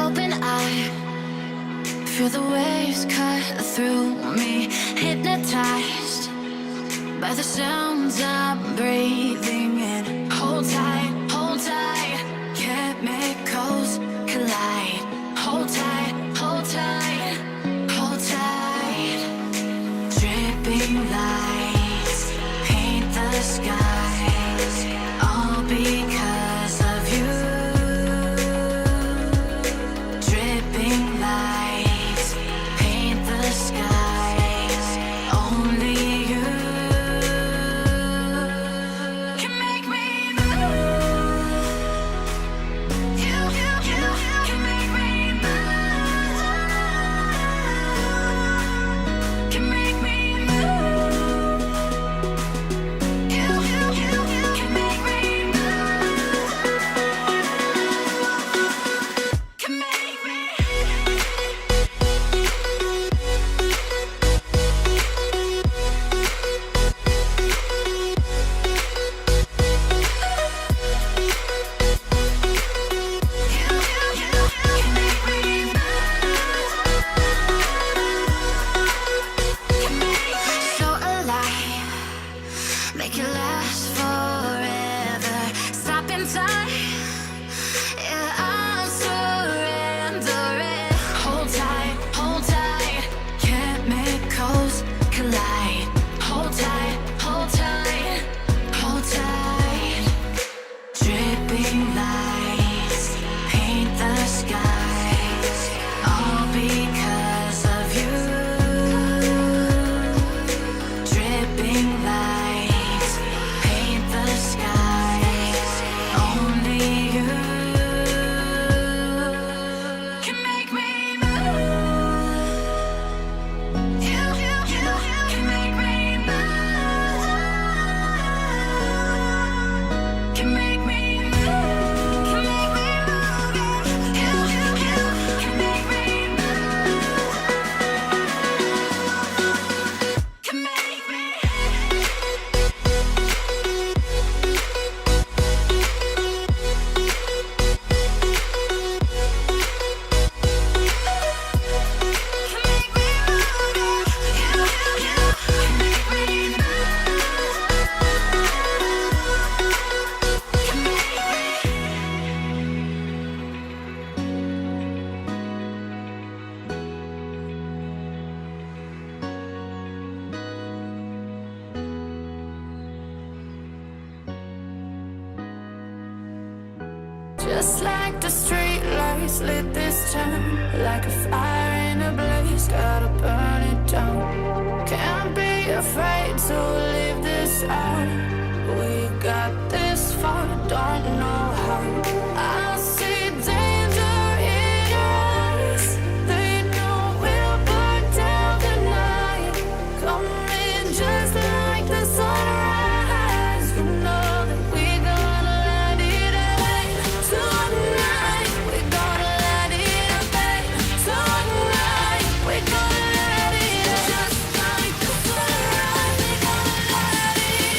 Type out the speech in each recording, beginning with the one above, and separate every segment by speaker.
Speaker 1: open eye, feel the waves cut through me, hypnotized by the sounds I'm breathing in. Hold tight, chemicals collide. Hold tight, hold tight, hold tight. Dripping lights paint the skies, all because of you. Dripping lights paint the skies, only you can make me move. You can make me move. Can make me move. You can make me move. Can make me. So alive, make it last forever. Stop in time, yeah, I'm surrendering. Hold tight, chemicals collide. Hold tight, hold tight, hold tight. Dripping lights paint the skies, all because of you. Dripping lights paint the skies, only you can make me move. You can make me move. Can make me move. Can make me move. You can make me move. Can make me. Just like the street lights lit this town, like a fire in a blaze, gotta burn it down. Can't be afraid to leave this out. We got this far, don't know how. I see danger in your eyes. They know we'll burn down the night. Coming just like the sunrise. You know that we're gonna let it rain tonight. We're gonna let it rain tonight. We're gonna let it just like the sunrise. We're gonna let it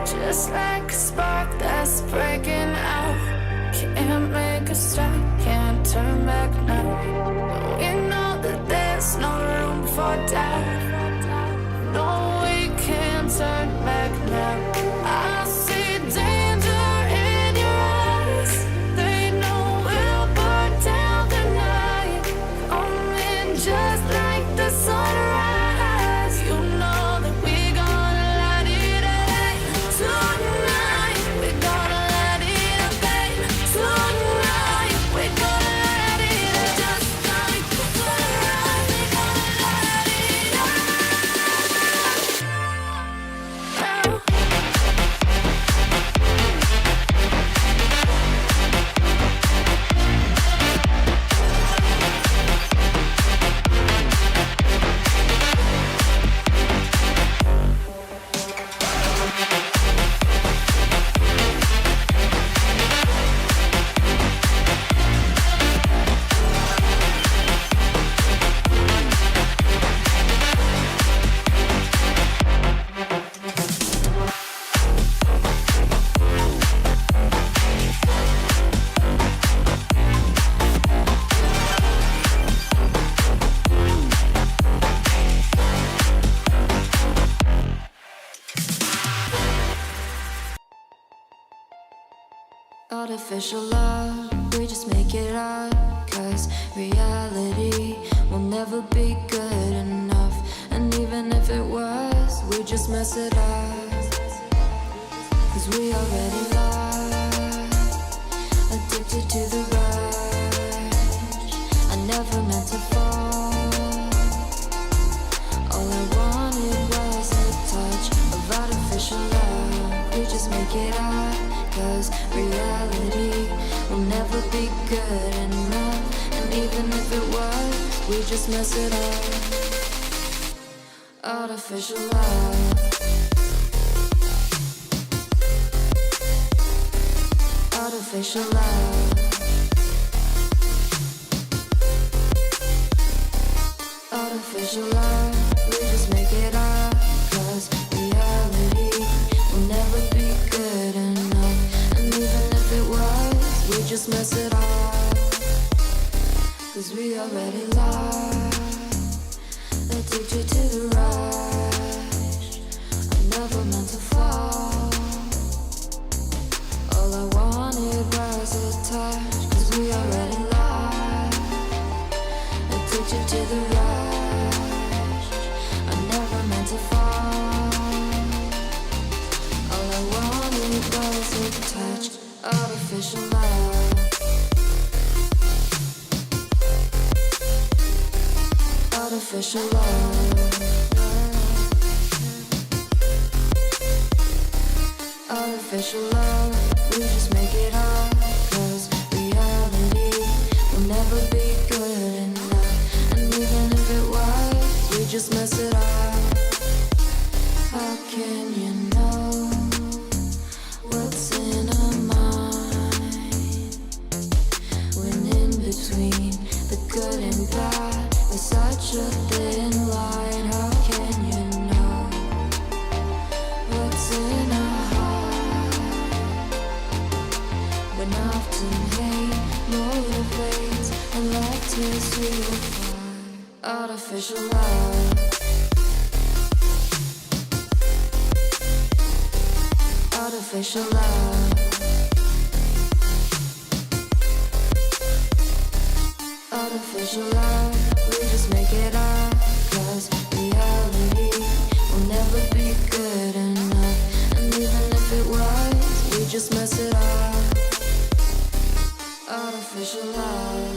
Speaker 1: just like a spark that's breaking out. Can't make a stop, can't turn back now. We know that there's no room for doubt. No, we can't turn back now. I see danger in your eyes. They know we'll burn down the night. Coming just like the sunrise. You know that we're gonna let it rain tonight. We're gonna let it rain tonight. We're gonna let it just Artificial love, we just make it up, 'cause reality will never be good enough. And even if it was, we just mess it up, 'cause we already lost, addicted to the rush. I never meant to fall, all I wanted was a touch of artificial love. We just make it up, 'cause reality will never be good enough. And even if it was, we just mess it up. Artificial love, artificial love, artificial love. We just make it up, 'cause reality will never be good enough. And even if it was, we just mess it up, 'cause we already lost, addicted to the rush. I never meant to fall, all I wanted was a touch, 'cause we already lost, addicted to the rush. I never meant to fall, all I wanted was a touch. Artificial love, artificial love, artificial love. We just make it up, 'cause reality will never be good enough. And even if it was, we just mess it up. How can you know what's in our mind, when in between the good and bad there's such a thin line? How can you know what's in our heart, when often hate motivates and love tears you apart? Artificial love, artificial love, artificial love. We just make it up, 'cause reality will never be good enough. And even if it was, we just mess it up. Artificial love,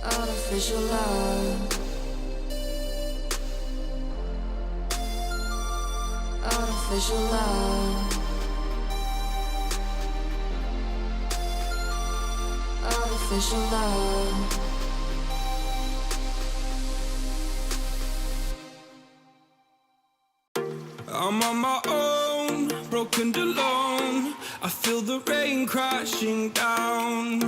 Speaker 1: artificial love, artificial love, artificial love.
Speaker 2: I'm on my own, broken and alone. I feel the rain crashing down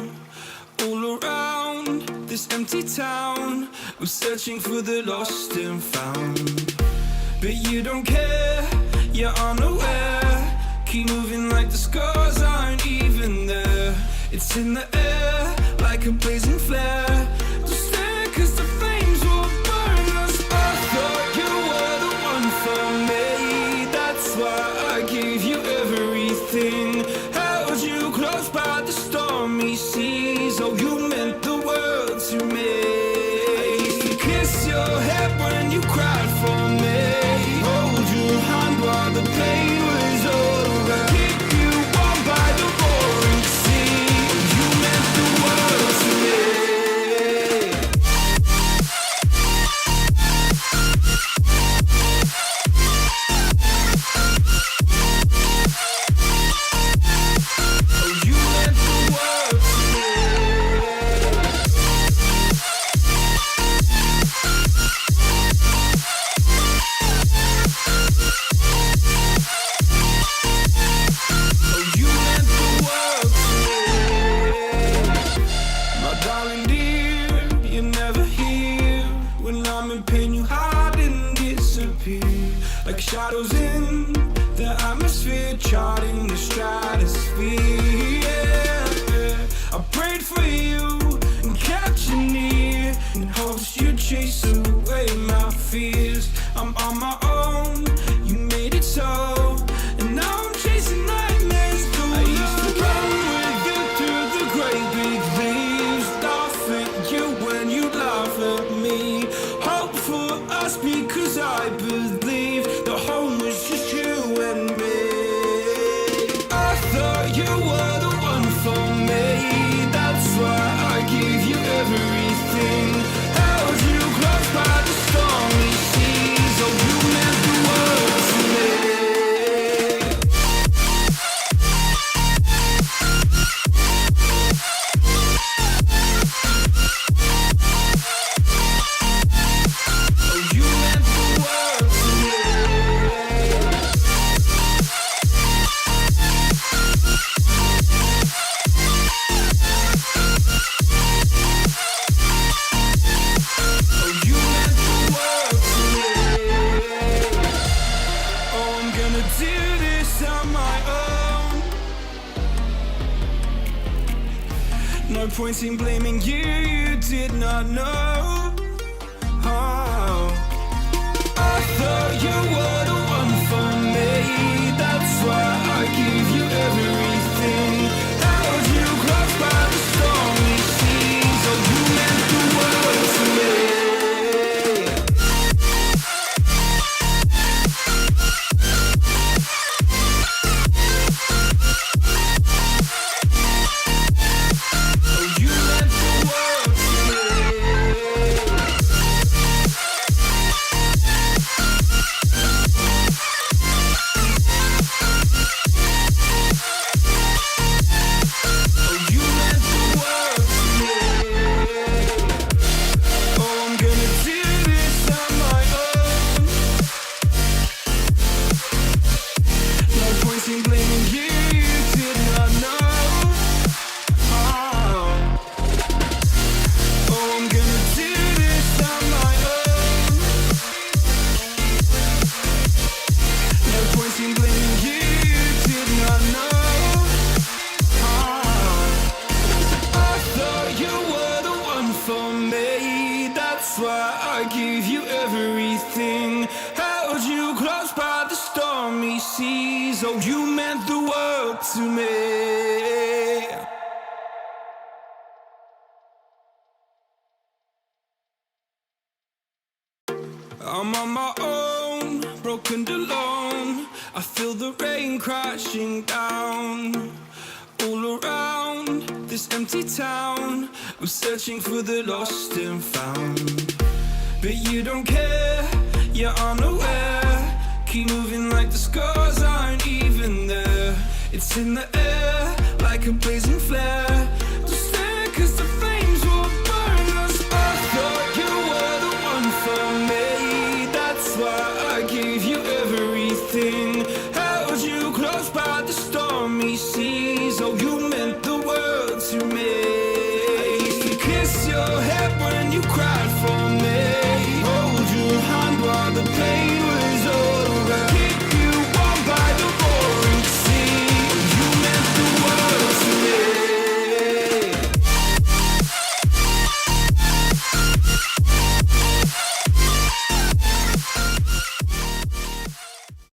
Speaker 2: all around this empty town. I'm searching for the lost and found, but you don't care, you're unaware. Keep moving like the scars aren't even there. It's in the air like a blazing flare. Don't stare, 'cause the flames will burn us. I thought you were the one for me, that's why I gave you everything. Held you close by the stormy seas. Oh, you meant the world to me. I used to kiss your head when you cried for me, hold your hand while the pain was over, keep you warm by the roaring sea. You meant the world to me. Oh, you meant the world to me. Oh, you meant the world to me. My darling dear, you're never here. When I'm in pain, you hide and disappear, like shadows in the atmosphere, charting the stratosphere. Yeah. I prayed for you and kept you near, in hopes you'd chase away my fears. I'm on my own, you made it so. point in blaming you, you did not know. Oh, I thought you were the one for me. That's why I give you everything. Held you close by the stormy seas. Oh, you meant the world to me. Oh, you meant the world to me. I'm on my own, broken and alone. I feel the rain crashing down all around this empty town. I'm searching for the lost and found, but you don't care, you're unaware. Keep moving like the scars aren't even there. It's in the air like a blazing flare.